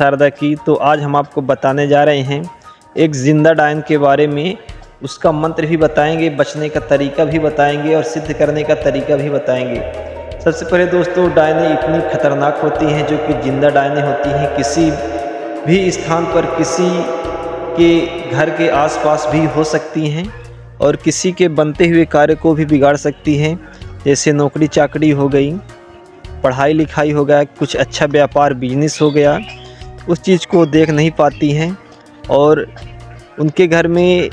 शारदा की। तो आज हम आपको बताने जा रहे हैं एक जिंदा डायन के बारे में। उसका मंत्र भी बताएंगे, बचने का तरीका भी बताएंगे और सिद्ध करने का तरीका भी बताएंगे। सबसे पहले दोस्तों, डायनें इतनी खतरनाक होती हैं जो कि जिंदा डायनें होती हैं। किसी भी स्थान पर किसी के घर के आसपास भी हो सकती हैं और किसी के बनते हुए कार्य को भी बिगाड़ सकती हैं। जैसे नौकरी चाकरी हो गई, पढ़ाई लिखाई हो गया, कुछ अच्छा व्यापार बिजनेस हो गया, उस चीज़ को देख नहीं पाती हैं। और उनके घर में,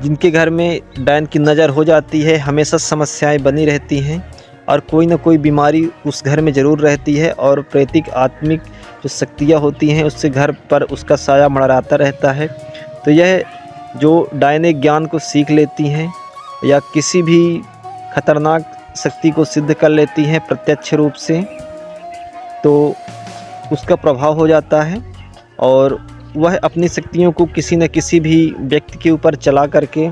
जिनके घर में डायन की नज़र हो जाती है, हमेशा समस्याएं बनी रहती हैं और कोई ना कोई बीमारी उस घर में ज़रूर रहती है। और प्रैतिक आत्मिक जो शक्तियाँ होती हैं उससे घर पर उसका साया मंडराता रहता है। तो यह जो डायनें ज्ञान को सीख लेती हैं या किसी भी खतरनाक शक्ति को सिद्ध कर लेती हैं प्रत्यक्ष रूप से, तो उसका प्रभाव हो जाता है और वह अपनी शक्तियों को किसी न किसी भी व्यक्ति के ऊपर चला करके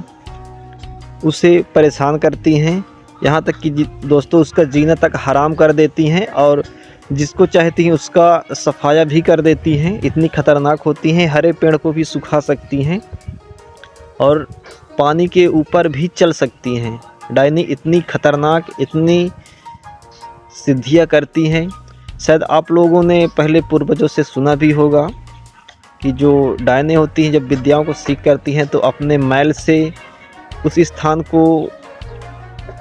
उसे परेशान करती हैं। यहाँ तक कि दोस्तों उसका जीना तक हराम कर देती हैं और जिसको चाहती हैं उसका सफाया भी कर देती हैं। इतनी खतरनाक होती हैं, हरे पेड़ को भी सुखा सकती हैं और पानी के ऊपर भी चल सकती हैं। डायनी इतनी खतरनाक, इतनी सिद्धियाँ करती हैं। शायद आप लोगों ने पहले पूर्वजों से सुना भी होगा कि जो डायनें होती हैं जब विद्याओं को सीख करती हैं तो अपने मैल से उस स्थान को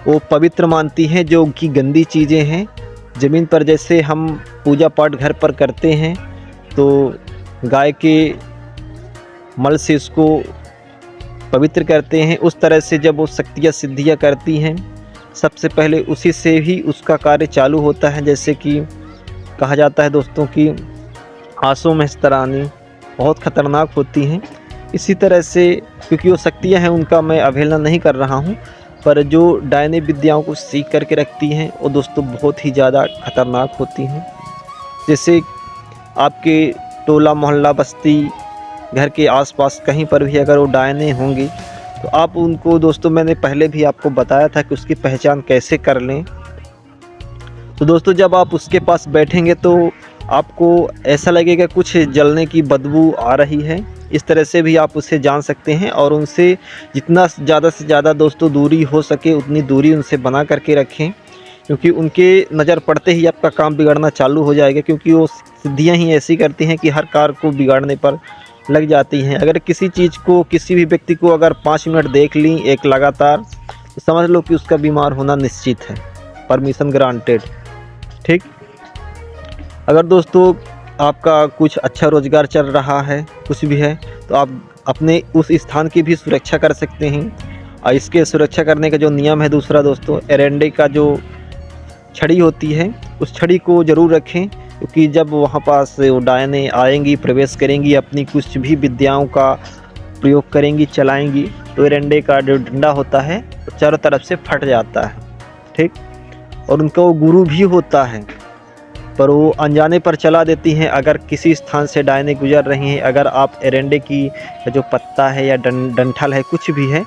वो पवित्र मानती हैं जो उनकी गंदी चीज़ें हैं। ज़मीन पर जैसे हम पूजा पाठ घर पर करते हैं तो गाय के मल से उसको पवित्र करते हैं, उस तरह से जब वो शक्तियाँ सिद्धियाँ करती हैं सबसे पहले उसी से ही उसका कार्य चालू होता है। जैसे कि कहा जाता है दोस्तों कि आंसू में स्तरानी बहुत ख़तरनाक होती हैं। इसी तरह से क्योंकि वो शक्तियाँ हैं उनका मैं अवहेलना नहीं कर रहा हूँ, पर जो डायने विद्याओं को सीख करके रखती हैं वो दोस्तों बहुत ही ज़्यादा खतरनाक होती हैं। जैसे आपके टोला मोहल्ला बस्ती घर के आसपास कहीं पर भी अगर वो डायने होंगी तो आप उनको, दोस्तों मैंने पहले भी आपको बताया था कि उसकी पहचान कैसे कर लें। तो दोस्तों जब आप उसके पास बैठेंगे तो आपको ऐसा लगेगा कुछ जलने की बदबू आ रही है। इस तरह से भी आप उससे जान सकते हैं और उनसे जितना ज़्यादा से ज़्यादा दोस्तों दूरी हो सके उतनी दूरी उनसे बना करके रखें, क्योंकि उनके नज़र पड़ते ही आपका काम बिगड़ना चालू हो जाएगा। क्योंकि वो सिद्धियाँ ही ऐसी करती हैं कि हर कार्य को बिगाड़ने पर लग जाती हैं। अगर किसी चीज़ को, किसी भी व्यक्ति को अगर 5 मिनट देख ली एक लगातार, तो समझ लो कि उसका बीमार होना निश्चित है, परमिशन ग्रांटेड। ठीक। अगर दोस्तों आपका कुछ अच्छा रोज़गार चल रहा है, कुछ भी है, तो आप अपने उस स्थान की भी सुरक्षा कर सकते हैं। और इसके सुरक्षा करने का जो नियम है दूसरा दोस्तों, एरेंडे का जो छड़ी होती है उस छड़ी को ज़रूर रखें, क्योंकि जब वहाँ पास वो डायनें आएंगी, प्रवेश करेंगी, अपनी कुछ भी विद्याओं का प्रयोग करेंगी, चलाएंगी, तो एरेंडे का जो डंडा होता है वो चारों तरफ से फट जाता है। ठीक। और उनका वो गुरु भी होता है, पर वो अनजाने पर चला देती हैं। अगर किसी स्थान से डायनें गुजर रही हैं, अगर आप एरेंडे की जो पत्ता है या डंठल है कुछ भी है,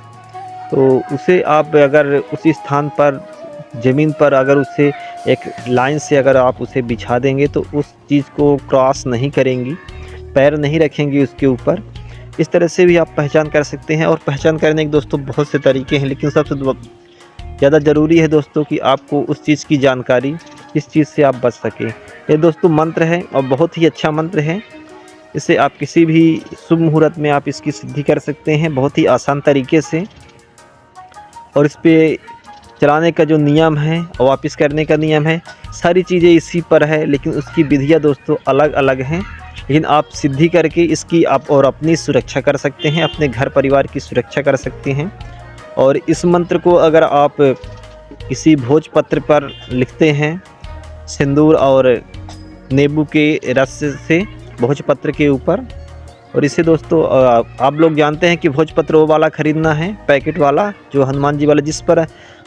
तो उसे आप अगर उसी स्थान पर ज़मीन पर अगर उसे एक लाइन से अगर आप उसे बिछा देंगे तो उस चीज़ को क्रॉस नहीं करेंगी, पैर नहीं रखेंगी उसके ऊपर। इस तरह से भी आप पहचान कर सकते हैं। और पहचान करने के दोस्तों बहुत से तरीके हैं, लेकिन सबसे ज़्यादा ज़रूरी है दोस्तों कि आपको उस चीज़ की जानकारी, इस चीज़ से आप बच सकें। ये दोस्तों मंत्र है और बहुत ही अच्छा मंत्र है। इसे आप किसी भी शुभ मुहूर्त में आप इसकी सिद्धि कर सकते हैं बहुत ही आसान तरीके से। और इस पे चलाने का जो नियम है और वापस करने का नियम है, सारी चीज़ें इसी पर है, लेकिन उसकी विधियाँ दोस्तों अलग अलग हैं। लेकिन आप सिद्धि करके इसकी आप और अपनी सुरक्षा कर सकते हैं, अपने घर परिवार की सुरक्षा कर सकते हैं। और इस मंत्र को अगर आप किसी भोजपत्र पर लिखते हैं सिंदूर और नींबू के रस से भोजपत्र के ऊपर, और इसे दोस्तों आप लोग जानते हैं कि भोजपत्र वो वाला ख़रीदना है, पैकेट वाला, जो हनुमान जी वाला, जिस पर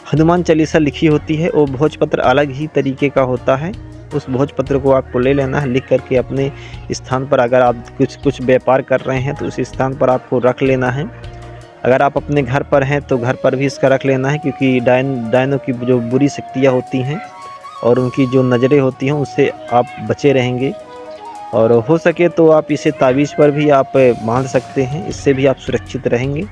हनुमान चालीसा लिखी होती है, वो भोजपत्र अलग ही तरीके का होता है। उस भोजपत्र को आपको ले लेना है, लिख करके अपने स्थान पर, अगर आप कुछ व्यापार कर रहे हैं तो उस स्थान पर आपको रख लेना है। अगर आप अपने घर पर हैं तो घर पर भी इसका रख लेना है, क्योंकि डायनों की जो बुरी शक्तियाँ होती हैं और उनकी जो नज़रें होती हैं उससे आप बचे रहेंगे। और हो सके तो आप इसे तावीज़ पर भी आप बांध सकते हैं, इससे भी आप सुरक्षित रहेंगे।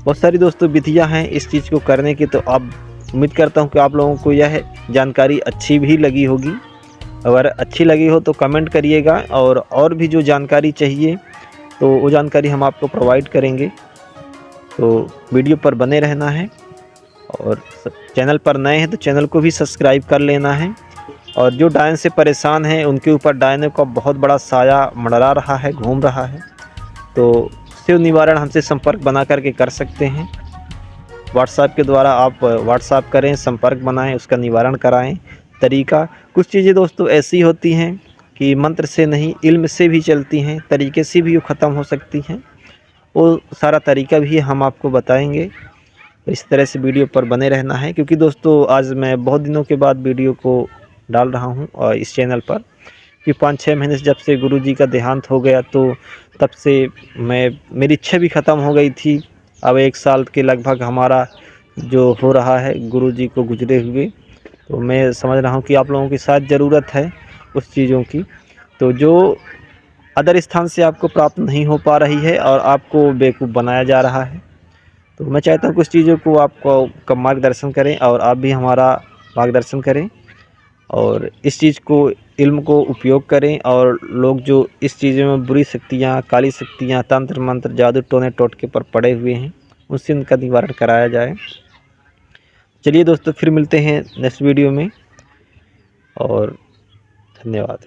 बहुत सारी दोस्तों विधियाँ हैं इस चीज़ को करने की, तो आप उम्मीद करता हूँ कि आप लोगों को यह जानकारी अच्छी भी लगी होगी। अगर अच्छी लगी हो तो कमेंट करिएगा, और भी जो जानकारी चाहिए तो वो जानकारी हम आपको प्रोवाइड करेंगे। तो वीडियो पर बने रहना है, और चैनल पर नए हैं तो चैनल को भी सब्सक्राइब कर लेना है। और जो डायन से परेशान हैं उनके ऊपर डायन का बहुत बड़ा साया मंडरा रहा है, घूम रहा है, तो उससे निवारण हमसे संपर्क बना करके कर सकते हैं। व्हाट्सएप के द्वारा आप व्हाट्सएप करें, संपर्क बनाएं, उसका निवारण कराएं। तरीका, कुछ चीज़ें दोस्तों ऐसी होती हैं कि मंत्र से नहीं इल्म से भी चलती हैं, तरीके से भी वो ख़त्म हो सकती हैं। वो सारा तरीका भी हम आपको बताएंगे। तो इस तरह से वीडियो पर बने रहना है, क्योंकि दोस्तों आज मैं बहुत दिनों के बाद वीडियो को डाल रहा हूँ और इस चैनल पर, कि 5-6 महीने से जब से गुरुजी का देहांत हो गया तो तब से मेरी इच्छा भी ख़त्म हो गई थी। अब 1 साल के लगभग हमारा जो हो रहा है गुरुजी को गुजरे हुए, तो मैं समझ रहा हूँ कि आप लोगों की शायद ज़रूरत है उस चीज़ों की, तो जो अदर स्थान से आपको प्राप्त नहीं हो पा रही है और आपको बेवकूफ़ बनाया जा रहा है। तो मैं चाहता हूँ कुछ चीज़ों को आपको का मार्गदर्शन करें और आप भी हमारा मार्गदर्शन करें, और इस चीज़ को, इल्म को उपयोग करें। और लोग जो इस चीज़ों में बुरी शक्तियाँ, काली शक्तियाँ, तंत्र मंत्र, जादू टोने टोटके पर पड़े हुए हैं, उनसे उनका निवारण कराया जाए। चलिए दोस्तों, फिर मिलते हैं नेक्स्ट वीडियो में, और धन्यवाद।